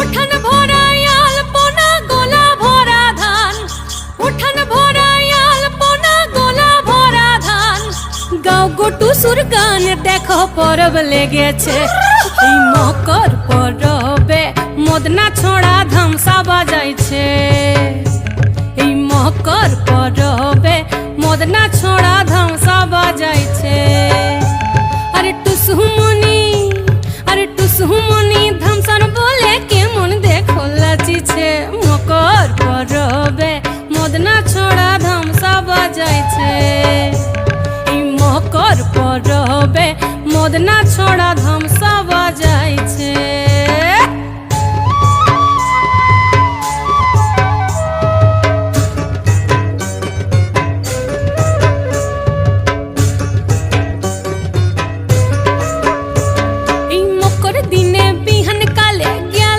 উঠান ভরা আলপনা গোলা ভরা ধান, উঠান ভরা আলপনা গোলা ভরা ধান। গাও গোটু সুর গান দেখো পরব লেগেছে, এই মকর পরবে মদনা ছোড়া ধামসা বাজাইছে। এই মকর পরবে মদনা ছোড়া ধামসা বাজাইছে। আরে টুসুমনি, আরে টুসুমনি ধামসান বলে কেমন দেখো লাচিছে। মকর পরবে মদনা ছোড়া ধামসা বাজাইছে। এই মকর পরবে মদনা ছোড়া ধামসা